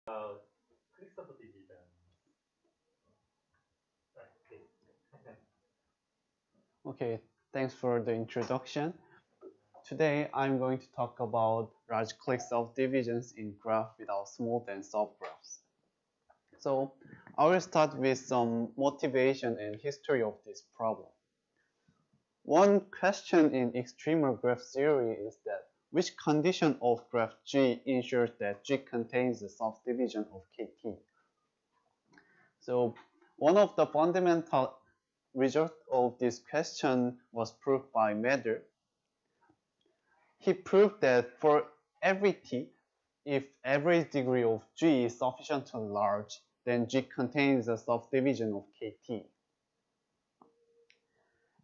clique subdivision. Okay, thanks for the introduction. Today I'm going to talk about large clique subdivisions in graph without smooth and subgraphs. So I will start with some motivation and history of this problem. One question in extremal graph theory is that which condition of graph G ensures that G contains the subdivision of KT? So one of the fundamental results of this question was proved by Mather. He proved that for every T, if average degree of G is sufficiently large, then G contains a subdivision of KT.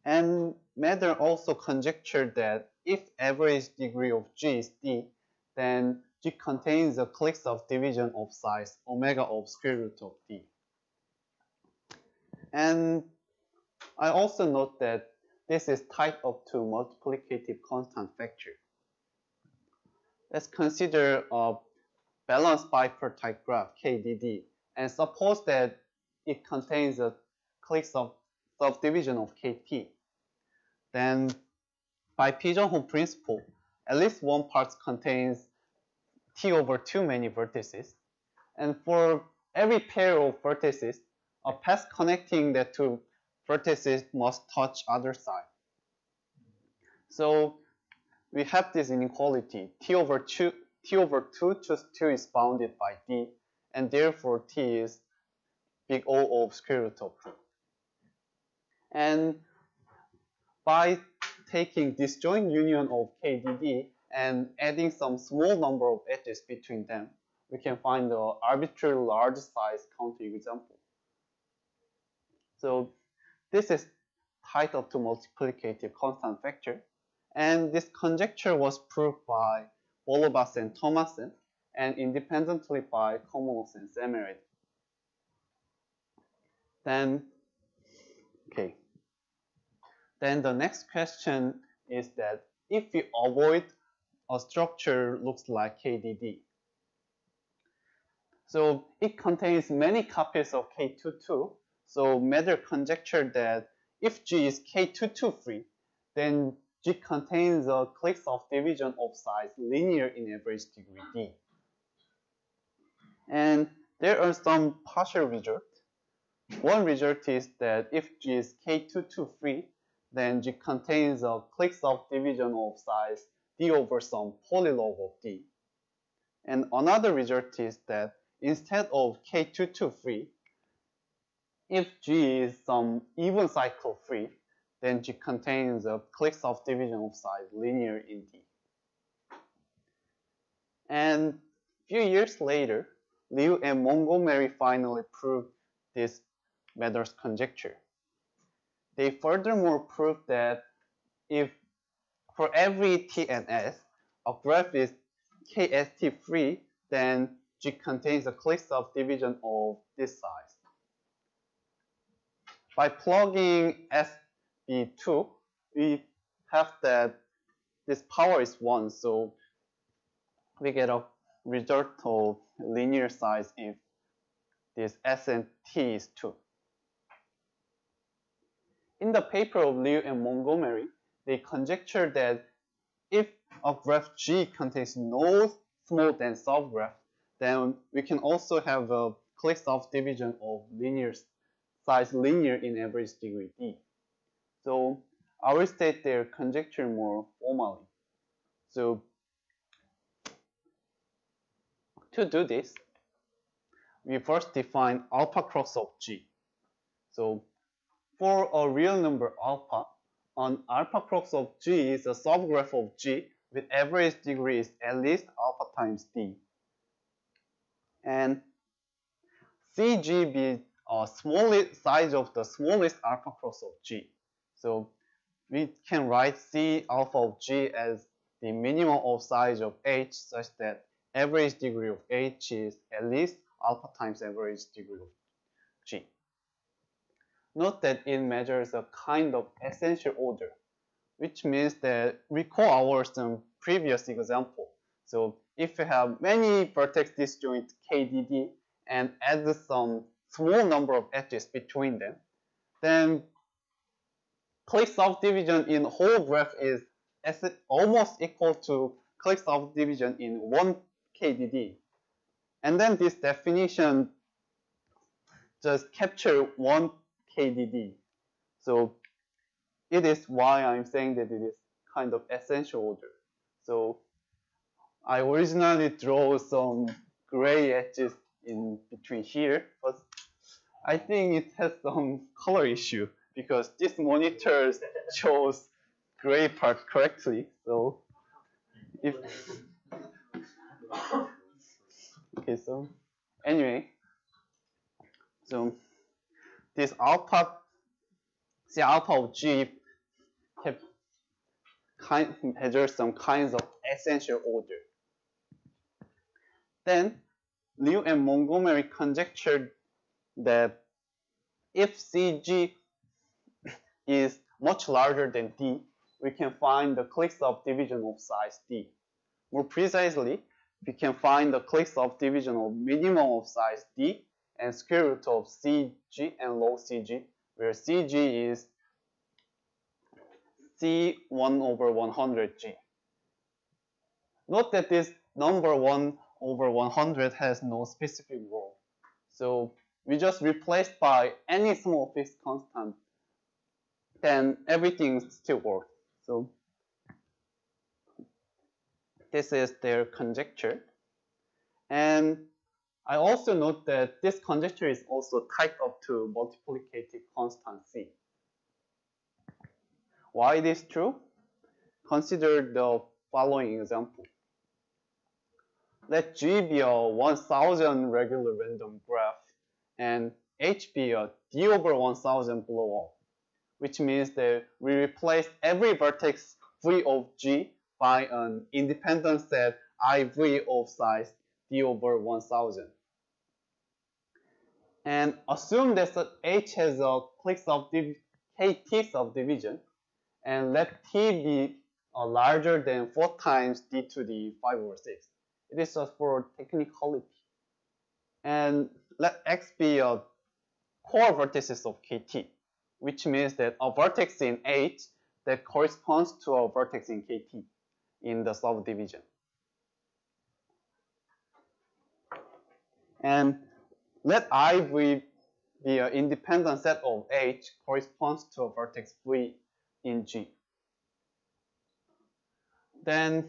And Mather also conjectured that if average degree of G is D, then G contains a clique subdivision of size omega of square root of D. And I also note that this is tied up to multiplicative constant factor. Let's consider a balanced bipartite graph KDD and suppose that it contains a clique subdivision of KT. Then by pigeonhole principle, at least one part contains T over too many vertices. And for every pair of vertices, a path connecting the two vertices must touch other side. So we have this inequality. T over 2 choose 2 is bounded by D, and therefore T is big O of square root of D. And by taking disjoint union of KDD and adding some small number of edges between them, we can find the arbitrary large size counterexample. So this is tied up to multiplicative constant factor, and this conjecture was proved by Bollobás and Thomason and independently by Komlós and Szemerédi. Then the next question is that if we avoid a structure looks like KDD, so it contains many copies of K22. So Mather conjectured that if G is K22 free, then G contains a clique subdivision of size linear in average degree D. And there are some partial results. One result is that if G is K22 free, then G contains a clique subdivision of size D over some polylog of D. And another result is that instead of K22 free, if G is some even cycle free, then G contains a clique subdivision of size linear in D. And a few years later, Liu and Montgomery finally proved this Mather's conjecture. They furthermore proved that if for every T and S, a graph is KST free, then G contains a clique subdivision of this size. By plugging SB2, we have that this power is 1, so we get a result of linear size if this S and T is 2. In the paper of Liu and Montgomery, they conjectured that if a graph G contains no smooth and subgraph, then we can also have a clique subdivision of linear size linear in average degree D. So I will state their conjecture more formally. So to do this, we first define alpha cross of G. So for a real number alpha, an alpha cross of G is a subgraph of G with average degree is at least alpha times D. And CG be a smallest size of the smallest alpha cross of G. So we can write C alpha of G as the minimum of size of H such that average degree of H is at least alpha times average degree of G. Note that it measures a kind of essential order, which means that recall our previous example. So if you have many vertex disjoint KDD and add some small number of edges between them, then clique subdivision in whole graph is almost equal to clique subdivision in one KDD. And then this definition just capture one KDD. So it is why I'm saying that it is kind of essential order. So I originally draw some gray edges in between here, but I think it has some color issue because this monitor shows gray part correctly. So if okay, so anyway, so this alpha of G has some kinds of essential order. Then Liu and Montgomery conjectured that if CG is much larger than D, we can find the clique subdivision of size D. More precisely, we can find the clique subdivision of minimum of size D and square root of CG and log CG, where CG is C1 over 100G. Note that this number 1 over 100 has no specific role. So we just replace by any small fixed constant, then everything still works. So this is their conjecture. And I also note that this conjecture is also tied up to multiplicative constant C. Why it is true? Consider the following example. Let G be a 1000 regular random graph and H be a D over 1000 blow up, which means that we replace every vertex V of G by an independent set IV of size D over 1000. And assume that H has a clique KT subdivision, and let T be larger than 4 times D to the 5 over 6. It is just for technicality. And let X be a core vertices of KT, which means that a vertex in H that corresponds to a vertex in KT in the subdivision. And let IV be an independent set of H corresponds to a vertex V in G. Then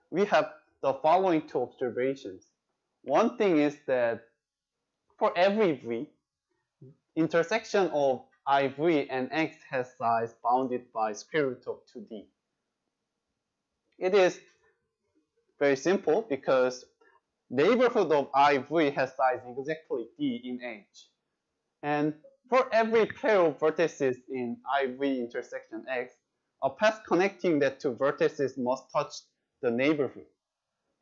we have the following two observations. One thing is that for every V, intersection of IV and X has size bounded by square root of 2D. It is very simple because neighborhood of IV has size exactly D in H. And for every pair of vertices in IV intersection X, a path connecting the two vertices must touch the neighborhood.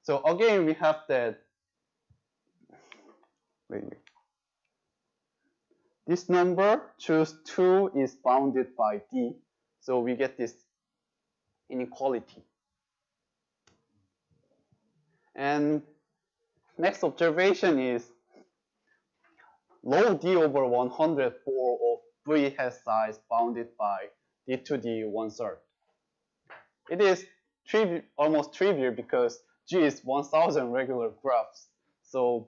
So again, we have that. This number, choose 2, is bounded by D. So we get this inequality. And next observation is log D over 104 of V has size bounded by D to the 1/3. It is almost trivial because G is 1000 regular graphs. So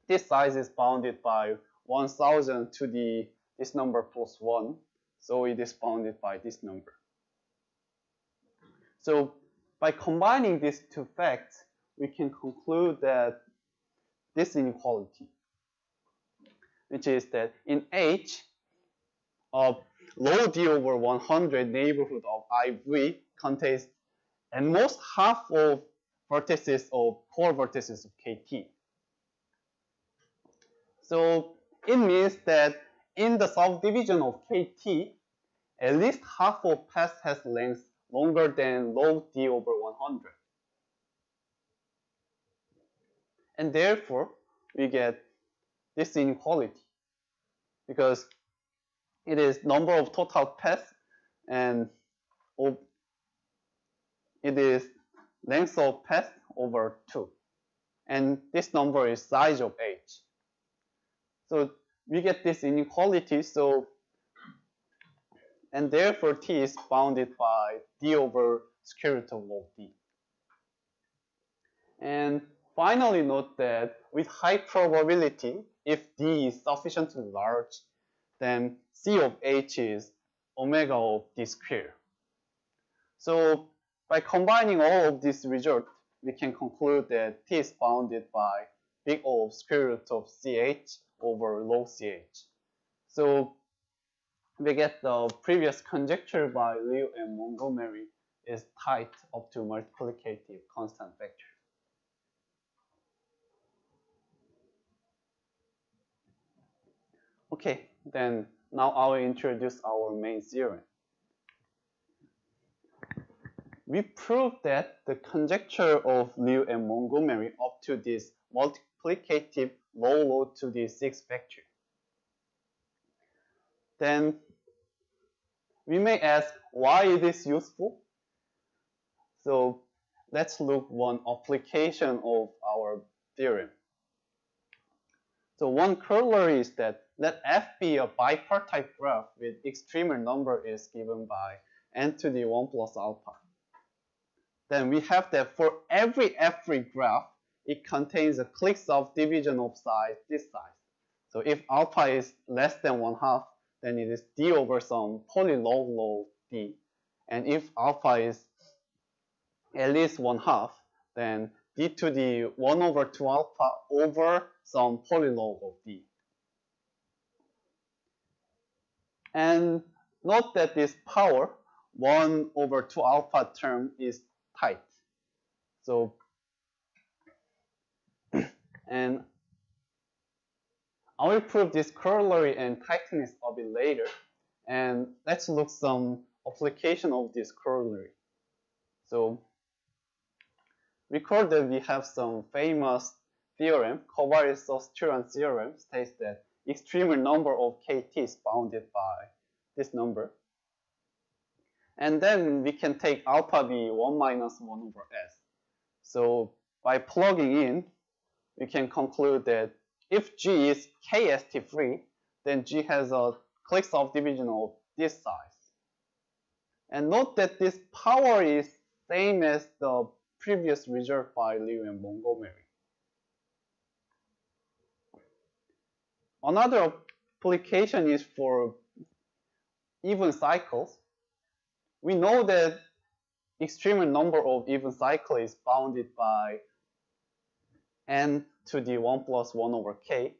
this size is bounded by 1000 to the this number plus 1. So it is bounded by this number. So by combining these two facts, we can conclude that this inequality, which is that in H, log D over 100 neighborhood of IV contains at most half of vertices of core vertices of KT. So it means that in the subdivision of KT, at least half of path has length longer than log D over 100. And therefore, we get this inequality because it is number of total paths and it is length of path over 2. And this number is size of H. So we get this inequality, and therefore T is bounded by D over square root of log D. And finally note that with high probability, if D is sufficiently large, then C of H is omega of D square. So by combining all of these results, we can conclude that T is bounded by big O of square root of CH over log CH. So we get the previous conjecture by Liu and Montgomery is tight up to multiplicative constant factor. Okay, then now I will introduce our main theorem. We proved that the conjecture of Liu and Montgomery up to this multiplicative low log to the 6th factor. Then we may ask, why is this useful? So let's look one application of our theorem. So one corollary is that let F be a bipartite graph with extremal number is given by n to the 1 plus alpha. Then we have that for every F3 graph, it contains a clique subdivision of size this size. So if alpha is less than 1/2, then it is D over some polylog log D. And if alpha is at least 1/2, then D to the 1 over 2 alpha over some polylog of D. And note that this power 1 over 2 alpha term is tight. So, and I will prove this corollary and tightness a bit later. And let's look some application of this corollary. So, recall that we have some famous theorem, Kobayashi-Saussure theorem, states that extremal number of KT is bounded by this number. And then we can take alpha be 1 minus 1 over S. So by plugging in, we can conclude that if G is KST free, then G has a clique subdivision of this size. And note that this power is same as the previous result by Liu and Montgomery. Another application is for even cycles. We know that extremal number of even cycle is bounded by n to the 1 plus 1 over k.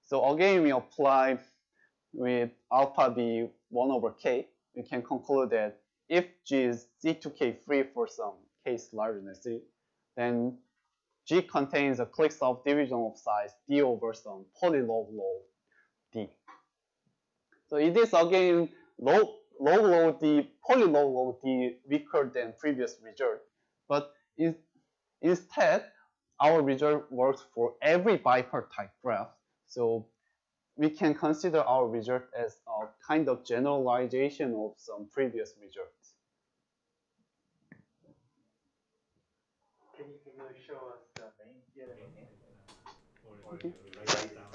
So again, we apply with alpha be 1 over k. We can conclude that if G is C to K free for some case larger than C, then G contains a clique subdivision of size D over some polylog log D. So it is again log D, polylog log D weaker than previous result, but instead our result works for every bipartite graph. So we can consider our result as a kind of generalization of some previous results. Can you show us the main theorem again? Okay. Write down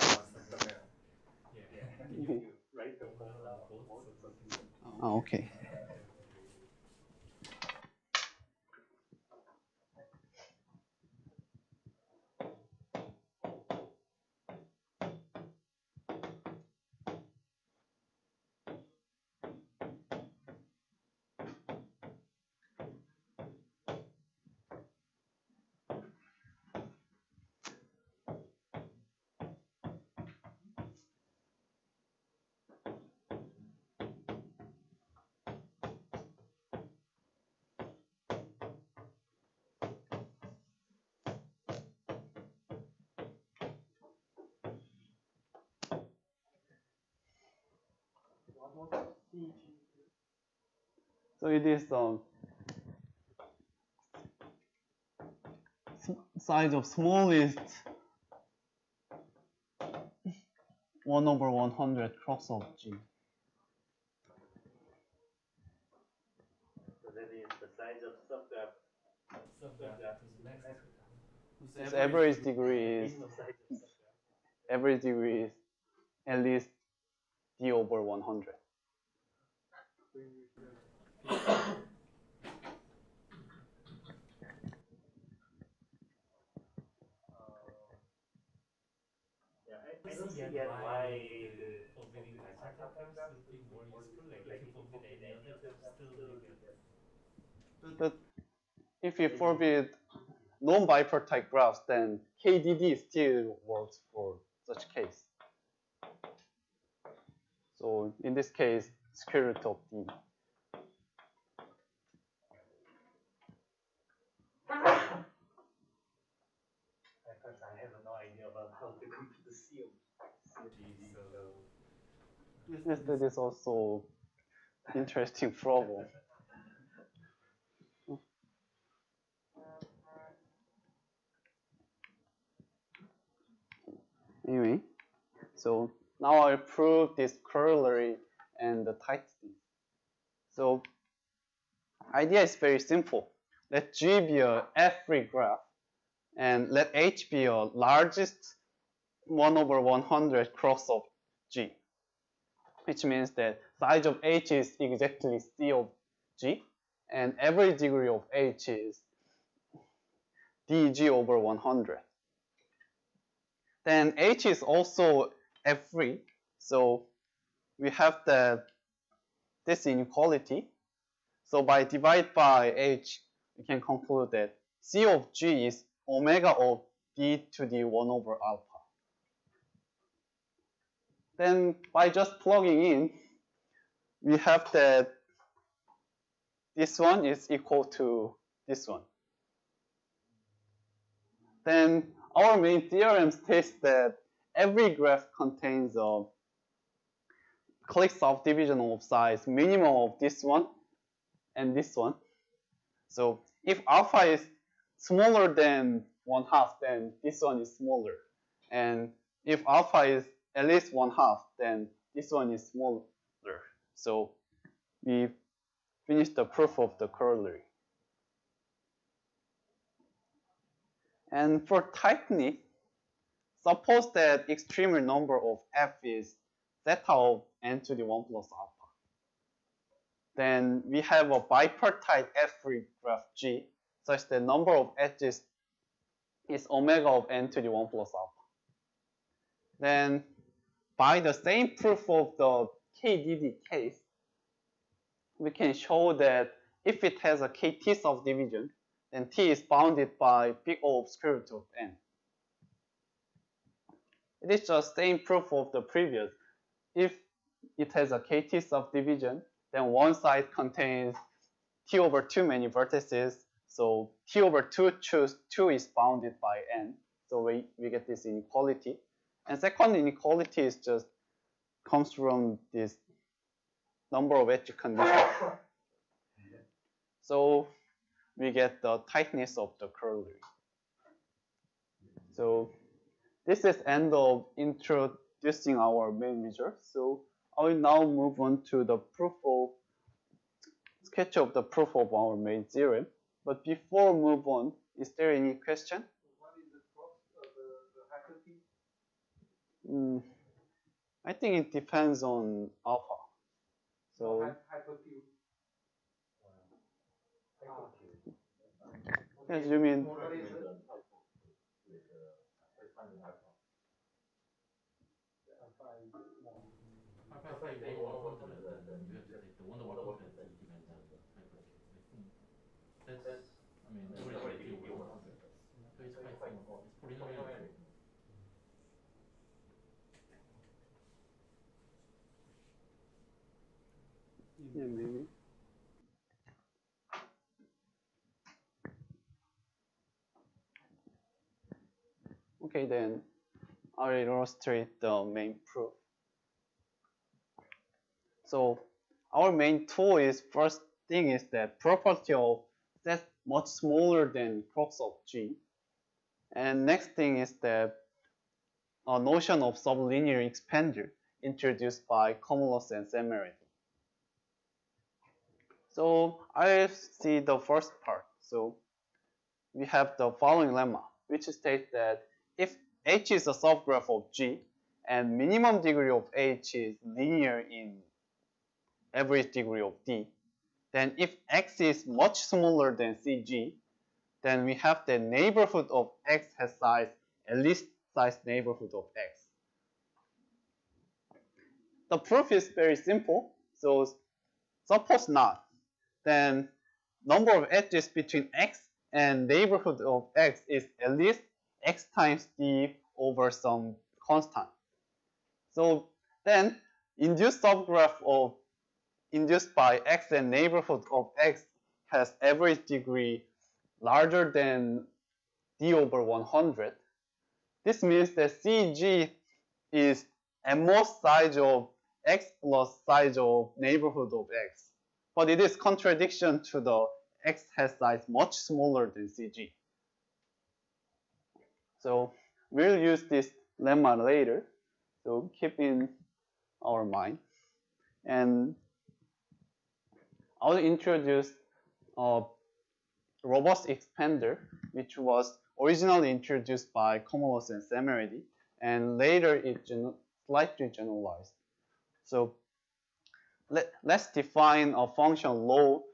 somewhere. Yeah. You write the formula of both of them. Oh, okay. So it is size of smallest 1 over 100 cross of G. So that is the size of subgraph. subgraph whose next Its average degree is at least d over 100. I don't see yet why forbiding Tightness subgraphs would be more useful. Like if you forbid any other graph, still you get. But if you forbid non-bipartite graphs, then KDD still works for such case. So in this case, square root of d. I have no idea about how to compute the C of GD, Yes, that is also interesting problem. Anyway, so now I'll prove this corollary and the tightness. So idea is very simple. Let G be a F-free graph and let H be a largest 1 over 100 cross of G, which means that size of H is exactly C of G and average degree of H is dg over 100. Then H is also F-free, so we have this inequality. So by divide by H, we can conclude that C of G is omega of d to the 1 over alpha. Then by just plugging in, we have that this one is equal to this one. Then our main theorem states that every graph contains a clique subdivision of size minimum of this one and this one. So if alpha is smaller than 1/2, then this one is smaller. And if alpha is at least 1/2, then this one is smaller. So we finished the proof of the corollary. And for tightness, suppose that extreme number of f is theta of n to the 1 plus alpha. Then we have a bipartite F-free graph G such that number of edges is omega of n to the 1 plus alpha. Then by the same proof of the KDD case, we can show that if it has a KT subdivision, then T is bounded by big O of square root of n. It is just same proof of the previous. If it has a KT subdivision, then one side contains T over 2 many vertices. So T over 2 choose 2 is bounded by n. So we get this inequality. And second inequality is just comes from this number of edge condition. So we get the tightness of the corollary. So this is end of introducing our main result. So I will now move on to the sketch of the proof of our main theorem. But before move on, is there any question? What is the cost of the hyperty? I think it depends on alpha. So Hyperty. yes, you mean What is it? Alpha is 1 over 100, then you have to take the 1 over 100 dimension hypercube. I think that's, I mean, already d over 100. So it's quite small. It's polynomial. yeah, maybe. Okay, then I'll illustrate the main proof. So our main tool is first thing is that property of set much smaller than crux of G. And next thing is that a notion of sublinear expander introduced by Komlós and Szemerédi. So I'll see the first part. So we have the following lemma, which states that if H is a subgraph of G and minimum degree of H is linear in average degree of D, then if X is much smaller than CG, then we have the neighborhood of X has size at least size neighborhood of X. The proof is very simple. So suppose not, then number of edges between X and neighborhood of X is at least X times D over some constant. So then induced subgraph of induced by X and neighborhood of X has average degree larger than D over 100. This means that CG is at most size of X plus size of neighborhood of X. But it is contradiction to the X has size much smaller than CG. So we'll use this lemma later. So keep in our mind. And I'll introduce a robust expander, which was originally introduced by Komlós and Szemerédi, and later it slightly generalized. So let's define a function low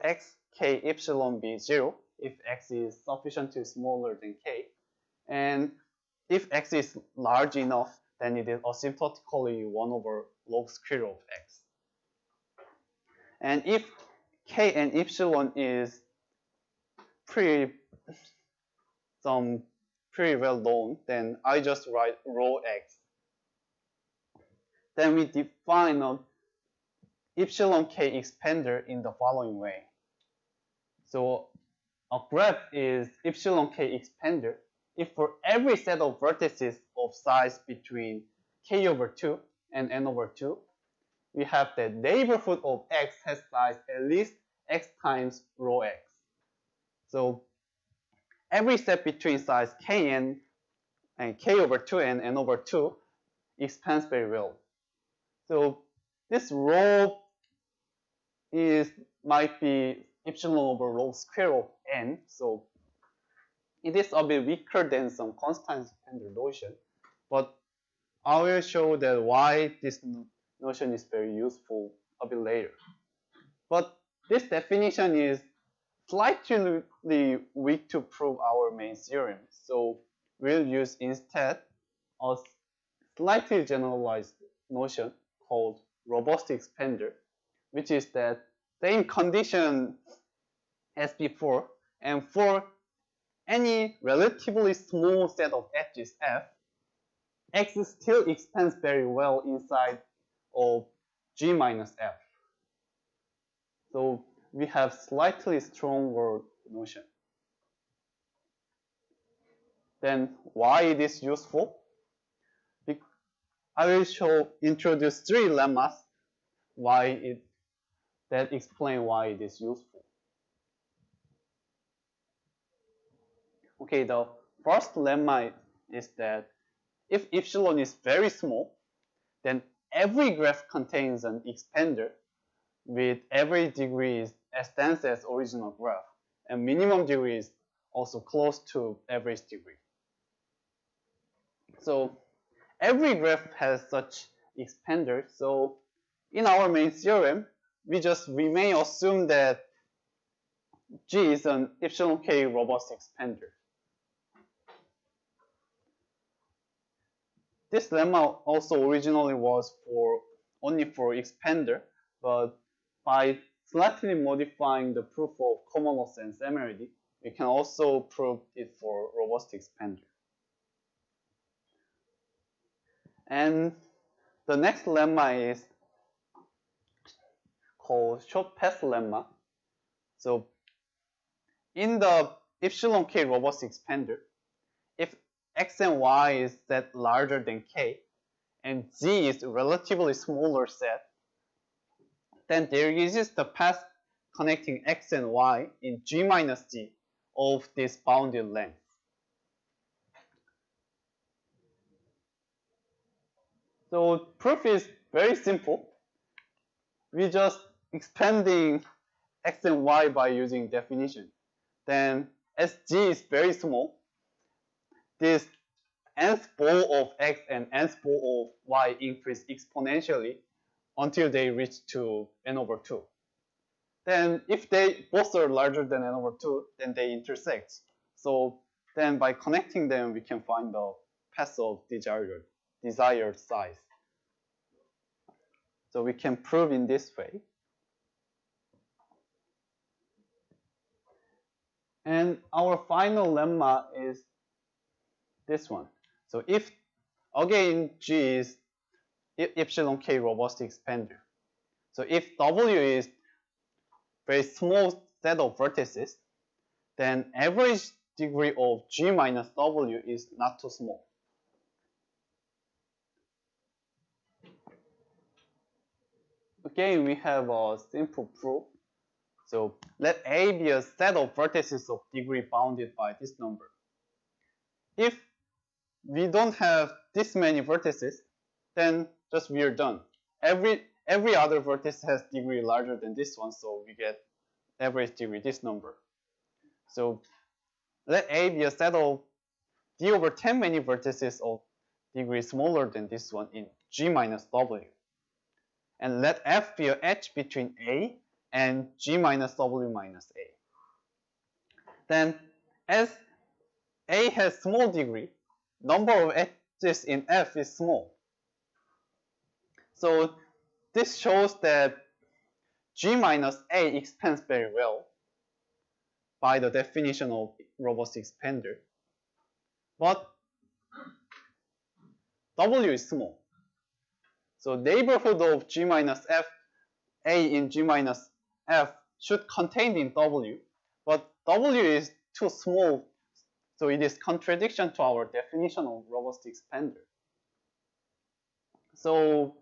x k epsilon be 0 if x is sufficiently smaller than k, and if x is large enough, then it is asymptotically 1 over log square root of x. And if k and epsilon is pretty well known, then I just write rho x. Then we define a epsilon k expander in the following way. So a graph is epsilon k expander if for every set of vertices of size between k over 2 and n over 2, we have the neighborhood of x has size at least x times rho x. So every set between size kn and k over 2 and n over 2 expands very well. So this rho might be epsilon over log square of n. So it is a bit weaker than some constant expander notion, but I will show that why this notion is very useful a bit later. But this definition is slightly weak to prove our main theorem. So we'll use instead a slightly generalized notion called robust expander, which is that same condition as before, and for any relatively small set of edges f, x still expands very well inside of g minus f. So we have slightly stronger notion. Then why it is useful? I will introduce 3 lemmas that explain why it is useful. Okay, the first lemma is that if epsilon is very small, then every graph contains an expander with average degree is as dense as original graph, and minimum degree is also close to average degree. So every graph has such expander. So in our main theorem, we may assume that G is an epsilon k robust expander. This lemma also originally was only for expander, but by slightly modifying the proof of Komlós and Szemerédi, we can also prove it for robust expander. And the next lemma is called short path lemma. So in the epsilon k robust expander, if x and y is set larger than k, and z is a relatively smaller set, then there exists the path connecting x and y in g minus z of this bounded length. So proof is very simple. We just expanding x and y by using definition. then as G is very small, this nth ball of X and nth ball of Y increase exponentially until they reach to n over 2. Then if they both are larger than n over 2, then they intersect. So then by connecting them, we can find the path of desired size. So we can prove in this way. And our final lemma is this one. So if, again, G is epsilon k robust expander. So if W is very small set of vertices, then average degree of G minus W is not too small. Again, we have a simple proof. So let A be a set of vertices of degree bounded by this number. If we don't have this many vertices, then just we are done. Every other vertex has degree larger than this one, so we get average degree this number. So let A be a set of D over 10 many vertices of degree smaller than this one in G minus W. And let F be a H between A and G minus W minus A. Then as A has small degree, number of edges in F is small. So this shows that G minus A expands very well by the definition of robust expander. But W is small. So neighborhood of G minus F, A in G minus F should contain in W, but W is too small, so it is contradiction to our definition of robust expander. So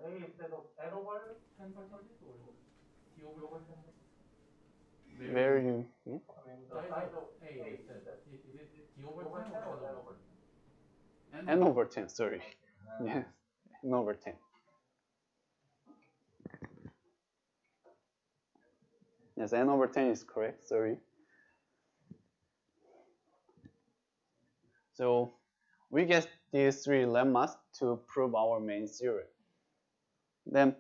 A instead of N over 10 vertices or D over 10? where you I mean, the size of A is it D over 10 or N over 10? N over 10, sorry. Yes, N over 10. Yes, N over 10 is correct, sorry. So we get these three lemmas to prove our main theorem. Then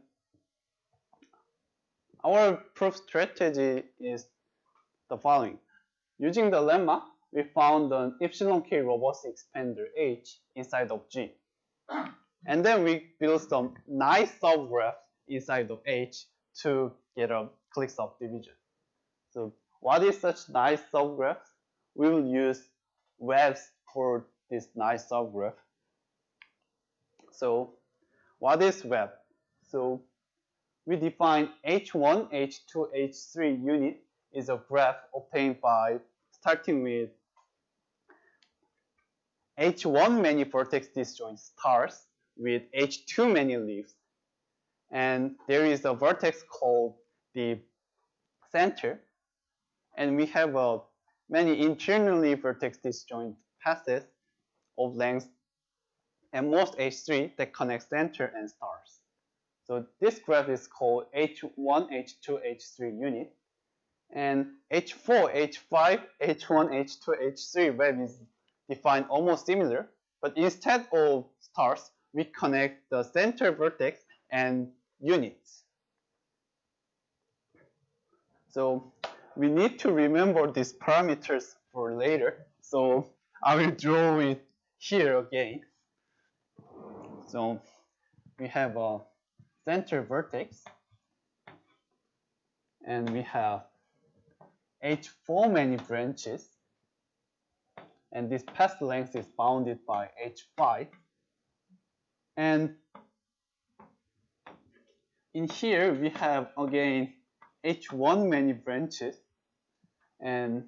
our proof strategy is the following. Using the lemma, we found an epsilon k robust expander H inside of G. And then we built some nice subgraphs inside of H to get a clique subdivision. So what is such nice subgraphs? We will use webs for this nice subgraph. So what is web? So we define H1, H2, H3 unit is a graph obtained by starting with H1 many vertex disjoint stars with H2 many leaves. And there is a vertex called the center. And we have many internally vertex disjoint passes of length and most H3 that connect center and stars. So this graph is called H1, H2, H3 unit. And H4, H5, H1, H2, H3 web is defined almost similar, but instead of stars, we connect the center vertex and units. So we need to remember these parameters for later. So I will draw it here again. So we have a center vertex, and we have H4 many branches, and this path length is bounded by H5. And in here we have again H1 many branches, and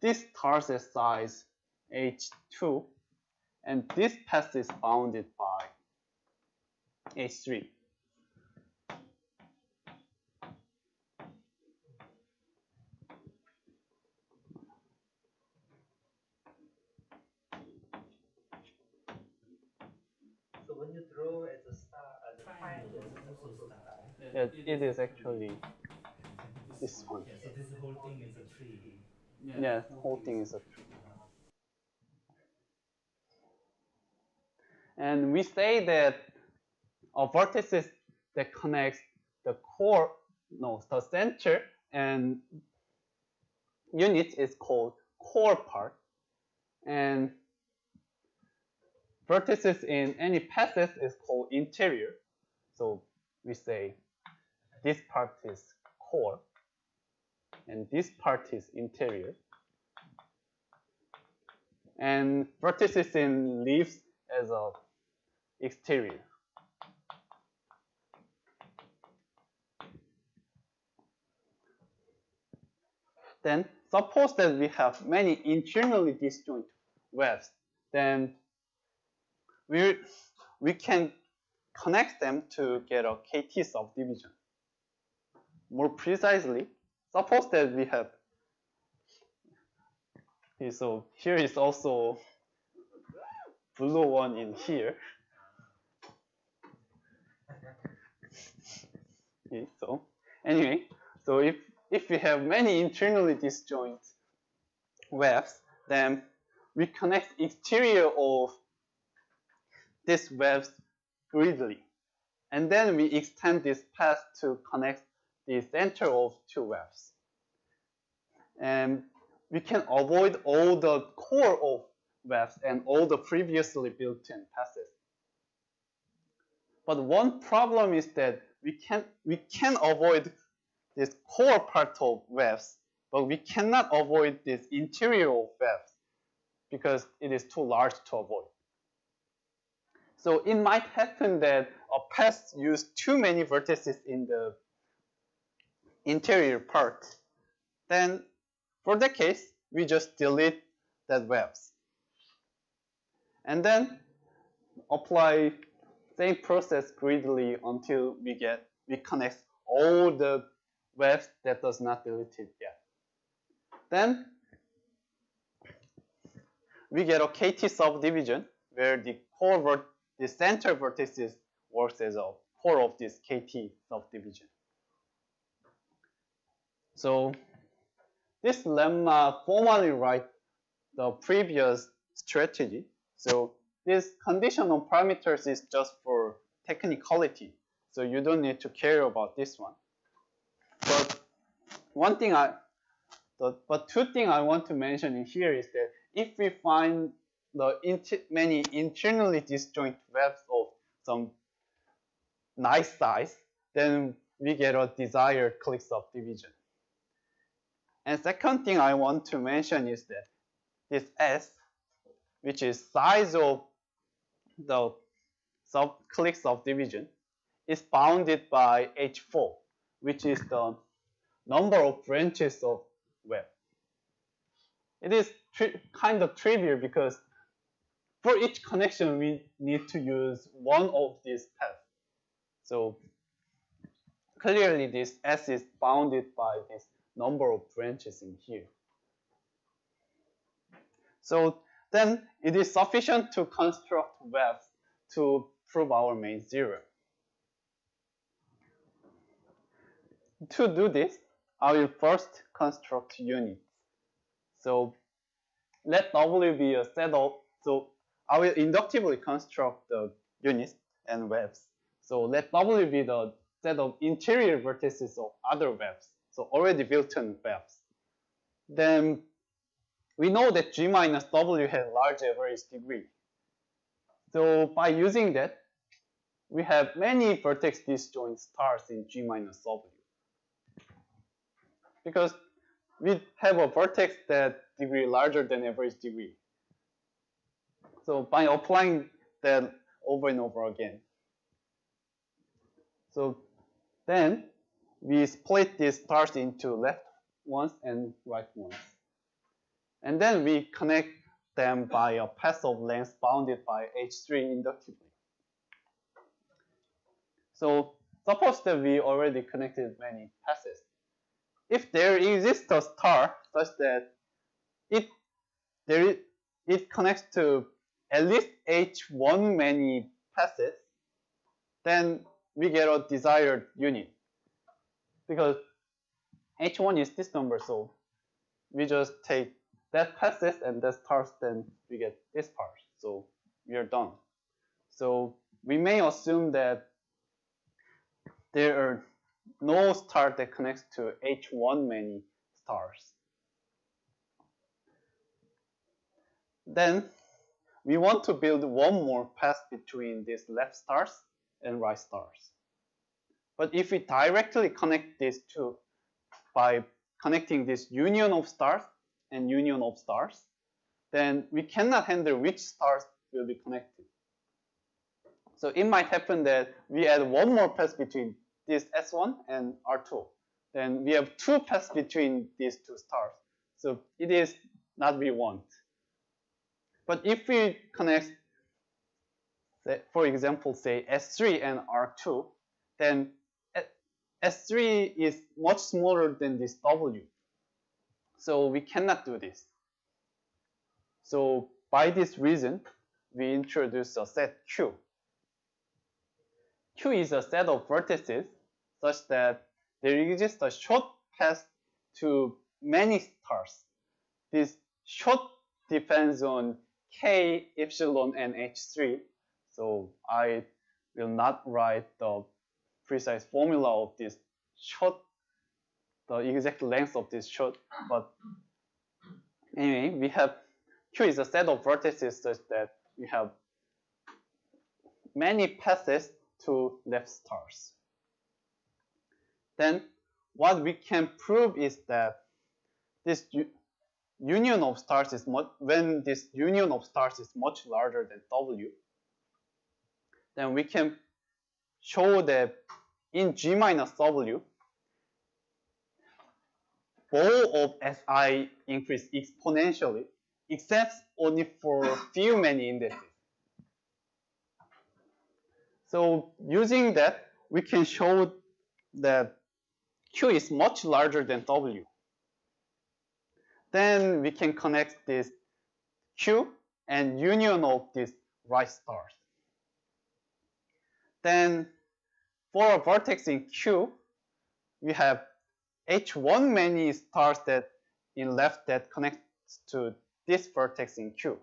this stars at size H2, and this path is bounded by H3. So when you draw as a star, as a triangle, it's also star. Yeah, it is actually this one. Yeah, so this whole thing is a tree. Yeah, whole thing is a tree. And we say that a vertices that connects the core, no, the center and units is called core part. And vertices in any passes is called interior. So we say this part is core and this part is interior. And vertices in leaves as a exterior. Then suppose that we have many internally disjoint webs, then we can connect them to get a KT subdivision. More precisely, suppose that we have, so here is also blue one in here. Okay, so anyway, so if we have many internally disjoint webs, then we connect exterior of these webs gridly. And then we extend this path to connect the center of two webs. And we can avoid all the core of webs and all the previously built-in passes. But one problem is that we can avoid this core part of webs, but we cannot avoid this interior of webs because it is too large to avoid. So it might happen that a path uses too many vertices in the interior part. Then for that case, we just delete that webs. And then apply same process gridly until we connect all the webs that does not delete it yet. Then we get a KT subdivision where the center vertices works as a core of this KT subdivision. So this lemma formally writes the previous strategy. So this conditional parameters is just for technicality. So you don't need to care about this one. But two things I want to mention in here is that if we find many internally disjoint webs of some nice size, then we get a desired clique subdivision. And second thing I want to mention is that this S, which is size of the clique subdivision, is bounded by H4, which is the number of branches of web. It is kind of trivial because for each connection we need to use one of these paths. So clearly this S is bounded by this number of branches in here. So then it is sufficient to construct webs to prove our main theorem. To do this, I will first construct units. So let W be a set of, so I will inductively construct the units and webs. So let W be the set of interior vertices of other webs, so already built-in webs. Then we know that G minus W has large average degree. So by using that, we have many vertex disjoint stars in G minus W. Because we have a vertex that degree larger than average degree. So by applying that over and over again. So then we split these stars into left ones and right ones. And then we connect them by a path of length bounded by H3 inductively. So suppose that we already connected many passes. If there exists a star such that it connects to at least H1 many passes, then we get a desired unit. Because H1 is this number, so we just take that passes and that starts, then we get this part. So we are done. So we may assume that there are no stars that connects to H1 many stars. Then we want to build one more path between these left stars and right stars. But if we directly connect these two by connecting this union of stars and union of stars, then we cannot handle which stars will be connected. So it might happen that we add one more path between this S1 and R2. Then we have two paths between these two stars. So it is not what we want. But if we connect, for example, say S3 and R2, then S3 is much smaller than this W. So we cannot do this. So by this reason, we introduce a set Q. Q is a set of vertices such that there exists a short path to many stars. This short depends on K, epsilon, and H3. So I will not write the precise formula of this short, the exact length of this short, but anyway, we have Q is a set of vertices such that we have many paths to left stars. Then what we can prove is that this union of stars is when this union of stars is much larger than W, then we can show that in G minus W, all of Si increase exponentially, except only for few many indices. So using that, we can show that Q is much larger than W. Then we can connect this Q and union of these right stars. Then for a vertex in Q, we have H1 many stars that in left that connects to this vertex in Q.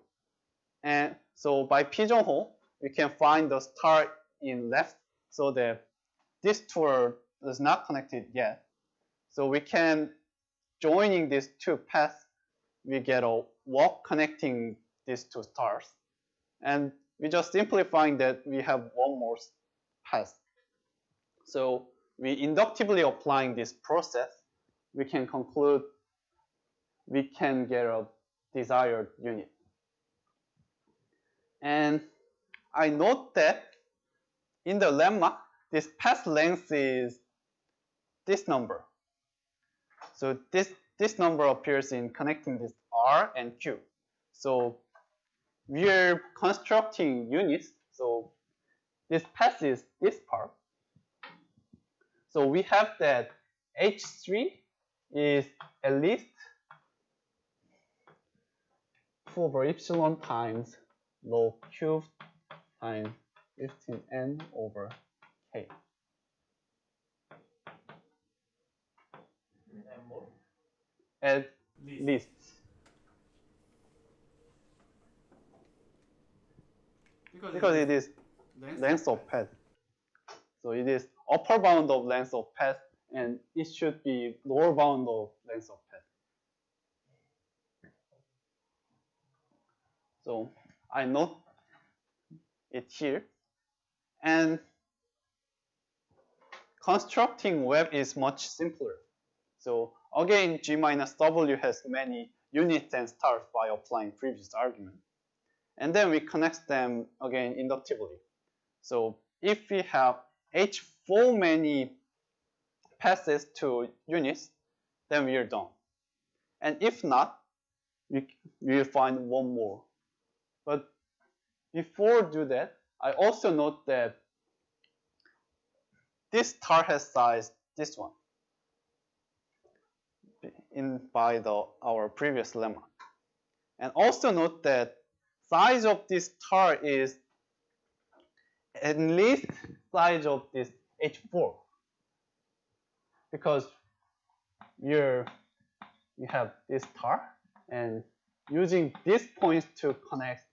And so by pigeonhole, we can find the star in left so that this two is not connected yet. So we can, joining these two paths, we get a walk connecting these two stars. And we just simplifying that we have one more path. So we inductively applying this process, we can conclude we can get a desired unit. And I note that in the lemma, this path length is this number. So this number appears in connecting this R and Q. So we are constructing units. So this path is this part. So we have that H3 is at least 2 over epsilon times log cubed times 15n over k. At least. Because it is length of path. So it is upper bound of length of path, and it should be lower bound of length of path. So I note it here. And constructing web is much simpler. So again, G minus W has many units and stars by applying previous argument. And then we connect them again inductively. So if we have H4 many passes to units, then we are done. And if not, we will find one more. But before do that, I also note that this star has size this one by our previous lemma. And also note that size of this star is at least size of this H4 because you have this star and using these points to connect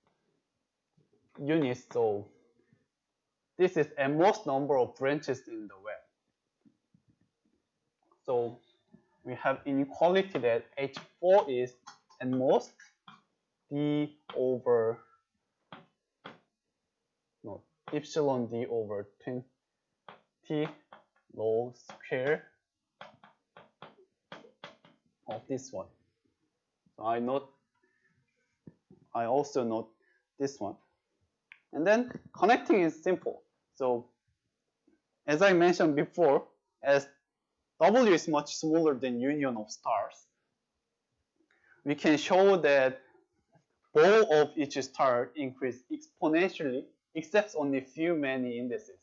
units, so this is at most number of branches in the web. So we have inequality that H4 is at most D over epsilon D over 20 log square of this one. So I also note this one. And then connecting is simple. So as I mentioned before, as W is much smaller than union of stars, we can show that ball of each star increase exponentially except only few many indices.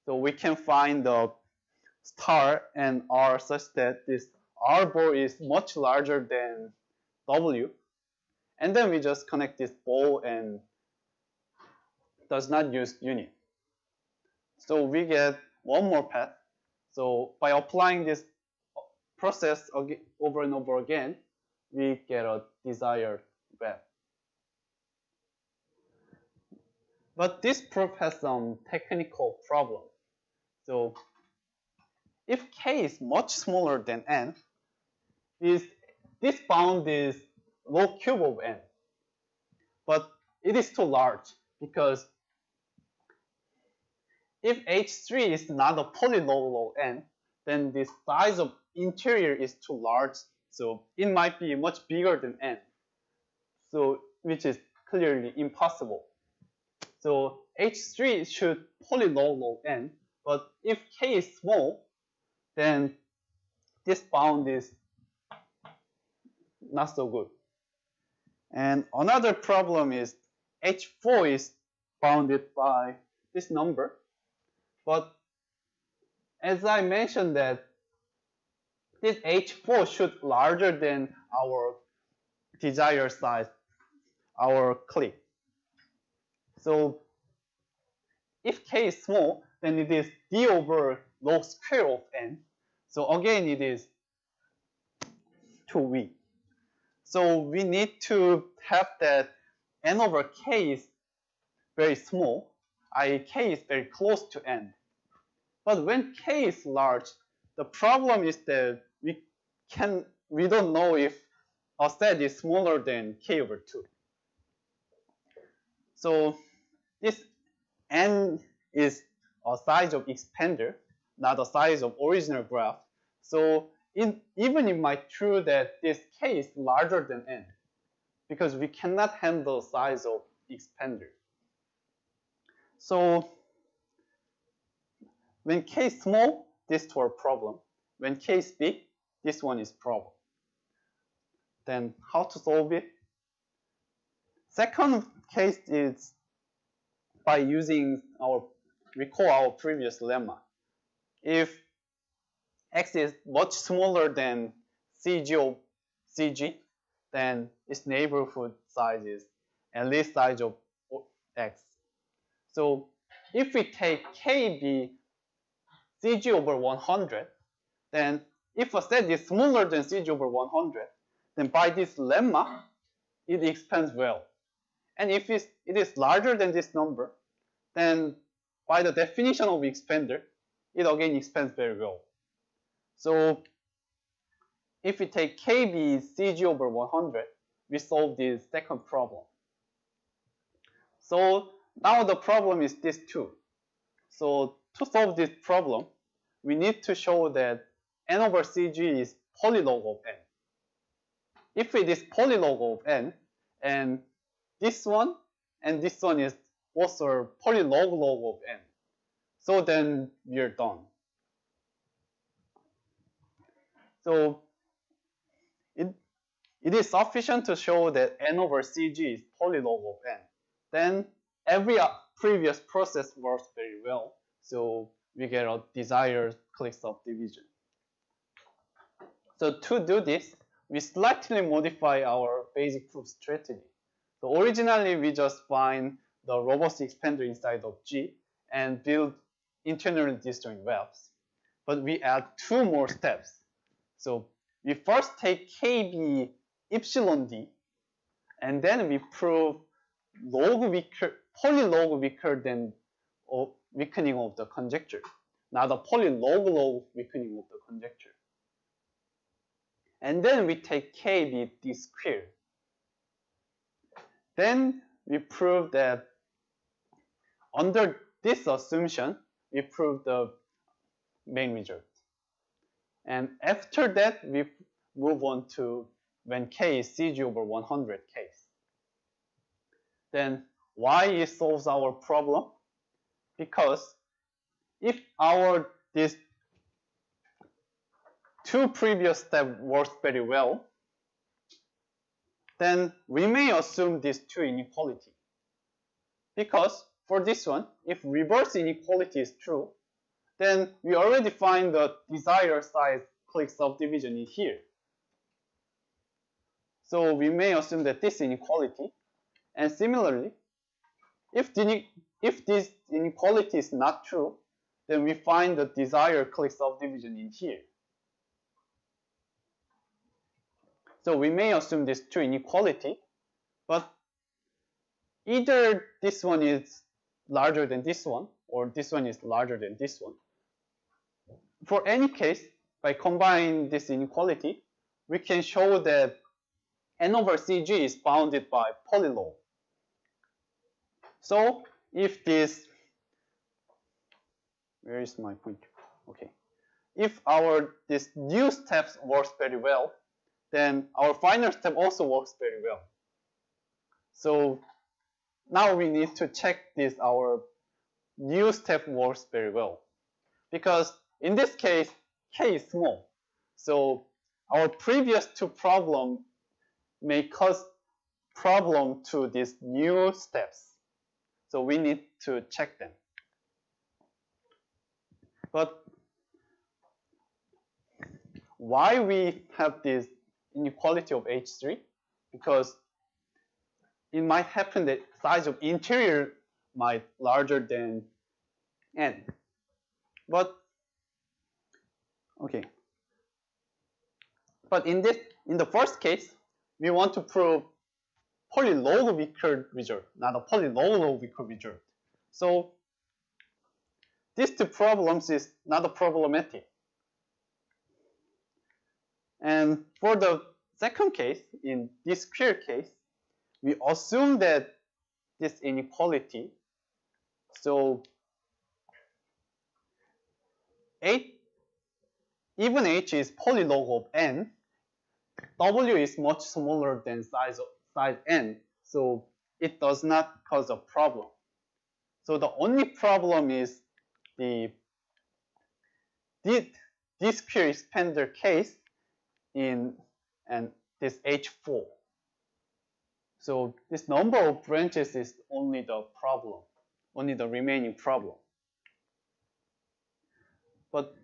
So we can find the star and R such that this R ball is much larger than W, and then we just connect this ball and does not use unit. So we get one more path. So by applying this process over and over again, we get a desired web. But this proof has some technical problem. So if k is much smaller than n, this bound is log cube of n. But it is too large because if H3 is not a polylog of n, then the size of interior is too large, so it might be much bigger than n, so which is clearly impossible. So H3 should polylog of n, but if k is small, then this bound is not so good. And another problem is H4 is bounded by this number, but as I mentioned that this H4 should larger than our desired size, our clique. So if k is small, then it is d over log square of n. So again, it is too weak. So we need to have that n over k is very small, i.e. k is very close to n. But when k is large, the problem is that we don't know if a set is smaller than k over 2. So this n is a size of expander, not a size of original graph. So even it might be true that this k is larger than n, because we cannot handle size of expander. So when k is small, this is our problem. When k is big, this one is problem. Then how to solve it? Second case is by using recall our previous lemma. If x is much smaller than CG of CG, then its neighborhood size is at least size of x. So if we take k be CG over 100, then if a set is smaller than CG over 100, then by this lemma, it expands well. And if it is larger than this number, then by the definition of expander, it again expands very well. So if we take k be CG over 100, we solve this second problem. So now the problem is this too. So to solve this problem, we need to show that n over CG is polylog of n. If it is polylog of n, and this one is also polylog log of n, so then we're done. So it is sufficient to show that n over CG is polylog of n. Then every previous process works very well. So we get a desired clique subdivision. So to do this, we slightly modify our basic proof strategy. So originally we just find the robust expander inside of G and build internally disjoint webs, but we add 2 more steps. So we first take KB epsilon d, and then we prove polylog weaker than weakening of the conjecture, not a polylog weakening of the conjecture. And then we take KB d squared. Then we prove that under this assumption, we prove the main result. And after that, we move on to when k is CG over 100 case. Then why it solves our problem? Because if these 2 previous steps works very well, then we may assume these 2 inequality. Because for this one, if reverse inequality is true, then we already find the desired size clique subdivision in here. So we may assume that this inequality. And similarly, if this inequality is not true, then we find the desired clique subdivision in here. So we may assume this 2 inequality, but either this one is larger than this one, or this one is larger than this one. For any case, by combining this inequality, we can show that n over CG is bounded by polylog. So if this, where is my point? Okay. If this new steps works very well, then our final step also works very well. So now we need to check this our new step works very well. Because in this case, k is small. So our previous 2 problems may cause problem to these new steps. So we need to check them. But why we have this inequality of H3? Because it might happen that size of interior might larger than n. But okay. But in the first case, we want to prove polylog weaker result, not a polylog weaker result. So these 2 problems is not problematic. And for the second case, in this square case, we assume that this inequality, so even h is polylog of n, w is much smaller than size n, so it does not cause a problem. So the only problem is this square expander case and this h4. So this number of branches is only the problem, only the remaining problem. But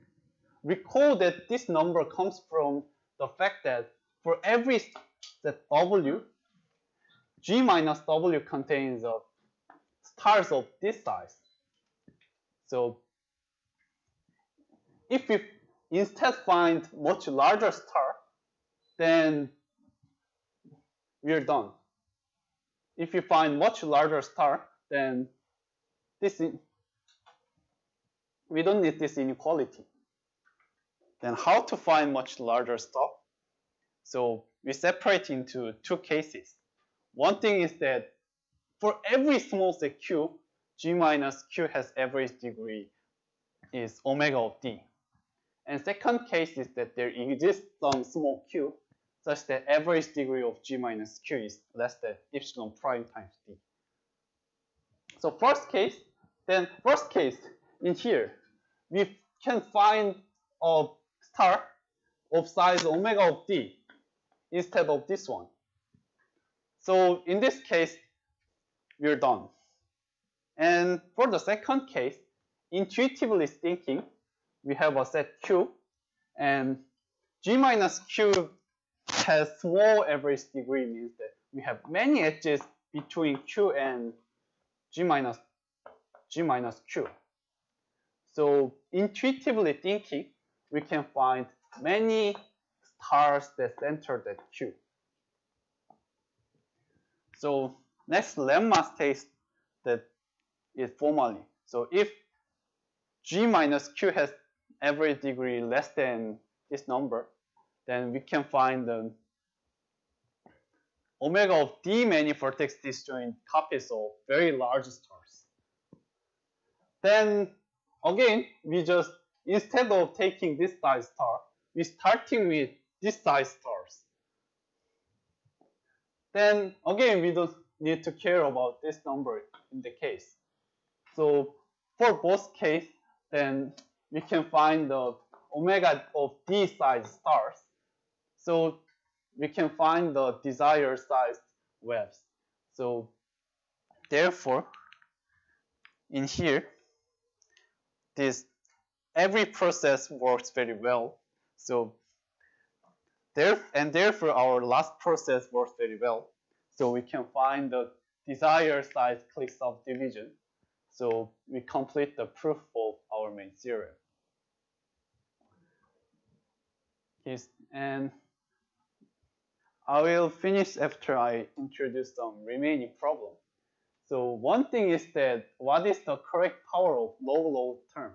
recall that this number comes from the fact that for every set w, G minus W contains stars of this size. So if we instead find much larger star, then we're done. If you find much larger star, then we don't need this inequality. Then how to find much larger star? So we separate into 2 cases. One thing is that for every small set q, G minus q has average degree is omega of d. And second case is that there exists some small q such that average degree of G minus q is less than epsilon prime times d. So first case in here, we can find a star of size omega of d instead of this one. So in this case, we're done. And for the second case, intuitively thinking, we have a set Q, and G minus Q has small average degree, means that we have many edges between Q and G minus Q. So intuitively thinking, we can find many stars that center that Q. So next Lemma states that it formally. So if G minus Q has average degree less than this number, then we can find the omega of D many vertex disjoint copies of very large stars. Then again, we just, instead of taking this size star, we're starting with this size stars. Then again, we don't need to care about this number in the case. So for both cases, then we can find the omega of D size stars. So we can find the desired size webs. So therefore, in here, every process works very well. So therefore our last process works very well. So we can find the desired size clique subdivision. So we complete the proof of our main theorem. Yes, and I will finish after I introduce some remaining problem. So one thing is that what is the correct power of log term?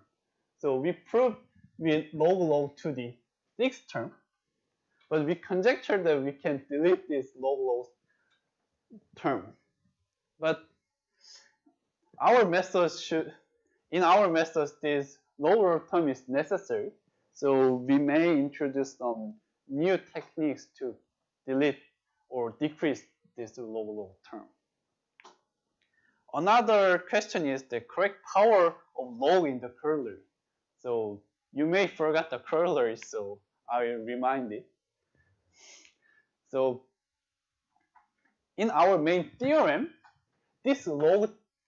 So we proved with log to the sixth term, but we conjectured that we can delete this log term. But our methods in our methods, this lower term is necessary. So we may introduce some new techniques to delete or decrease this log term. Another question is the correct power of log in the corollary. So you may forget the corollary, so I will remind it. So in our main theorem, this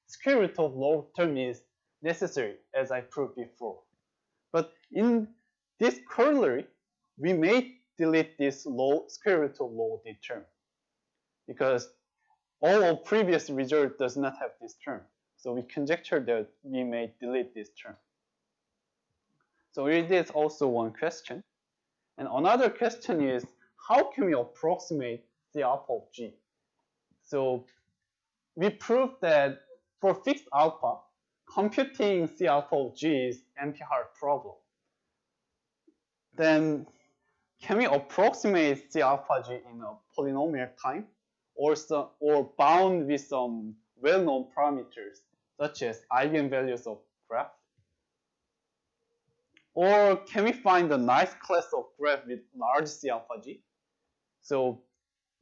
square root of log term is necessary, as I proved before. But in this corollary, we may delete this square root of log D term, because all of previous result does not have this term. So we conjecture that we may delete this term. So it is also one question. And another question is, how can we approximate the alpha of G? So we proved that for fixed alpha, computing C alpha of G is NP-hard problem. Then can we approximate C alpha G in a polynomial time, or bound with some well-known parameters such as eigenvalues of graph? Or can we find a nice class of graph with large C alpha G? So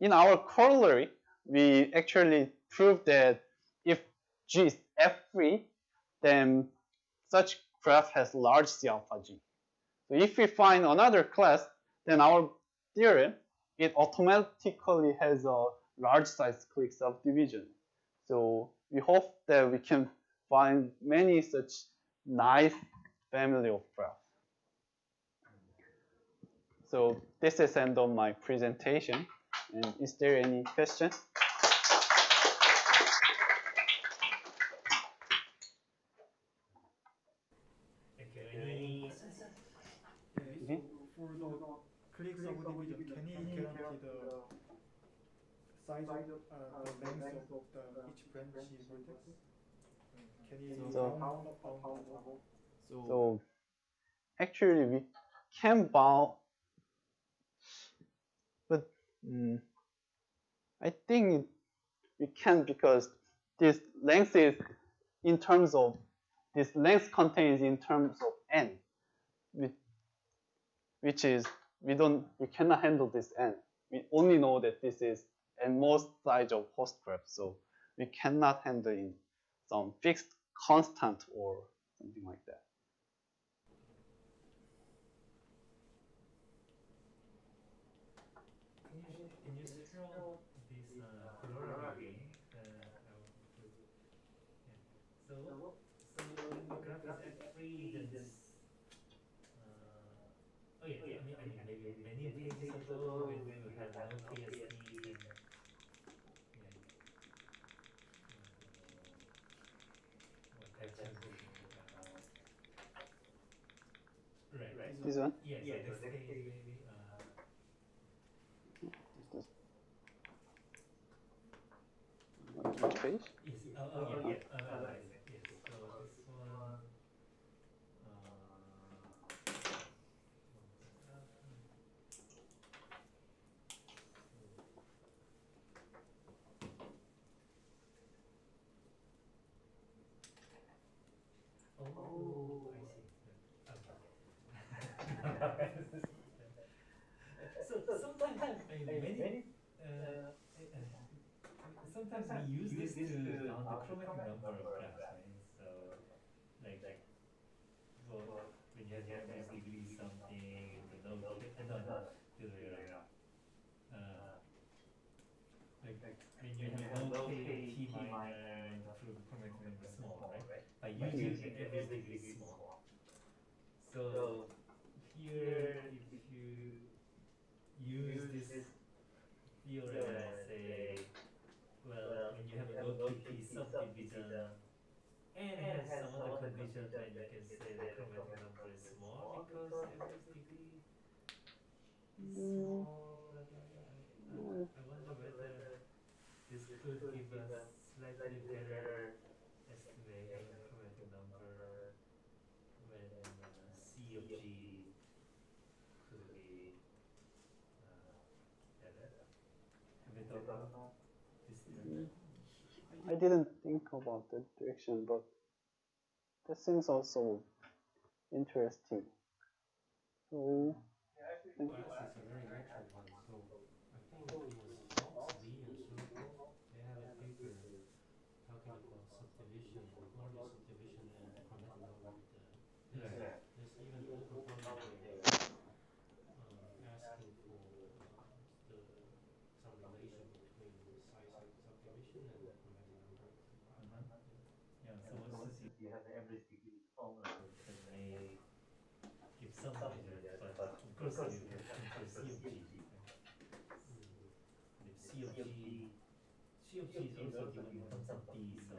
in our corollary, we actually proved that if G is F3, then such graph has large C alpha G. So if we find another class, then our theorem, it automatically has a large size clique subdivision. So we hope that we can find many such nice family of graphs. So this is the end of my presentation. And is there any question? Any Okay. For the clique subdivision, can he guarantee the size of the length of the each branch vertex? Can he bound the log? So actually we can bound, but I think we can, because this length is in terms of, this length contains in terms of n, which is, we cannot handle this n. We only know that this is n most size of host graph, so we cannot handle in some fixed constant or something like that. Can you scroll this corollary again? So when the graph is F3, then this. Oh yeah, I mean maybe many pages ago when you have no KAIST, then what that changes. This one? Yes, yeah, this case maybe. Which page? Yes. Oh yeah. Right. Yes. So this one. Oh, I see. Okay. So sometimes sometimes we use this to count the chromatic number of graphs, right? So like well, when you have minus degree something, the no, the other way around. Like when you have no k t minor, the chromatic number small, right? By using the average degree small. So here, if you use this theorem and say, well, when you have a no-KT subdivision and has some other conditions, then you can say the chromatic number is small because average degree is small. I wonder whether this could give us slightly better estimate of the chromatic number when C of G could be better. Have you thought about this direction? I didn't think about that direction, but that seems also interesting. So, Well, it's a very natural one. So I think it was Fox, Lee, and Seonghyuk. They have a paper talking about subdivision, Komlós subdivision, and chromatic number. There's even open formula asking for some relation between the size of subdivision and the chromatic number. Yeah, so since you have the average degree formula, that may give some measure, but of course you have to control C of G. If C of G is also given from some D, so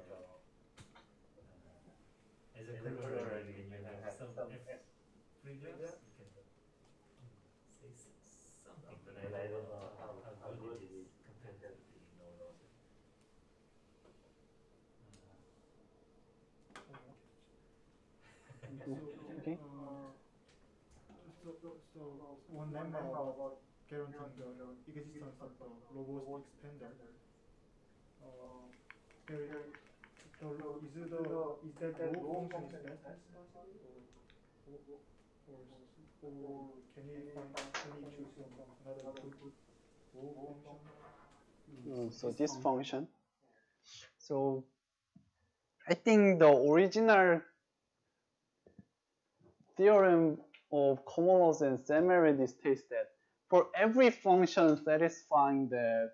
as a corollary, when you have some F pregraphs, you can say something, but I don't know how good it is compared to the normal. okay. So one lemma about guaranteeing the existence of the robust expander. Is that row function is best possible, or can we choose another good row function? So this function. So I think the original theorem of Komlós and Szemerédi states that for every function satisfying that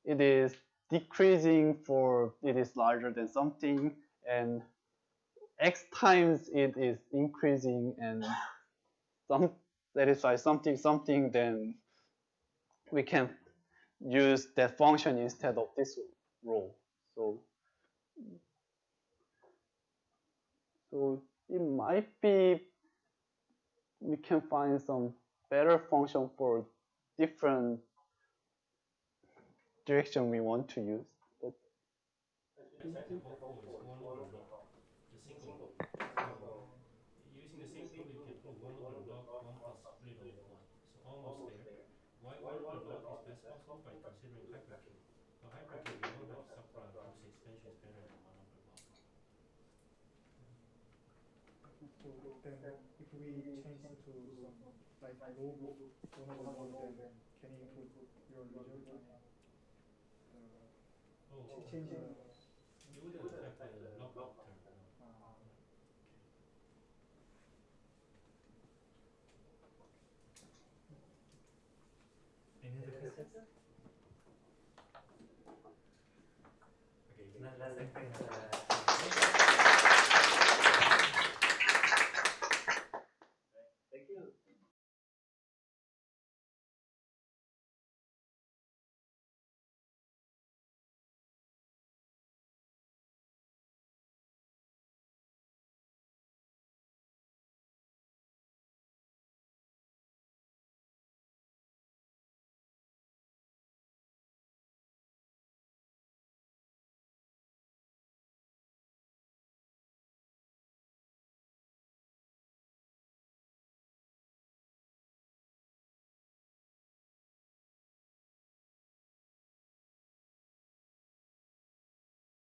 it is decreasing for it is larger than something, and x times it is increasing and some satisfies something, then we can use that function instead of this row. So it might be we can find some better function for different direction we want to use. But Essentially, both flow is 1 over log, the single flow. So using the same flow, you can flow 1 over log 1 plus split over 1. So almost there. Why 1 over log is best possible? By considering hypercube. For hypercube, we don't have subgraph whose expansion is better than 1 over log. So then, if we change it to some like log 1 over log, then can you improve your result? Change You wouldn't affect the log term. Any other questions? Okay, let's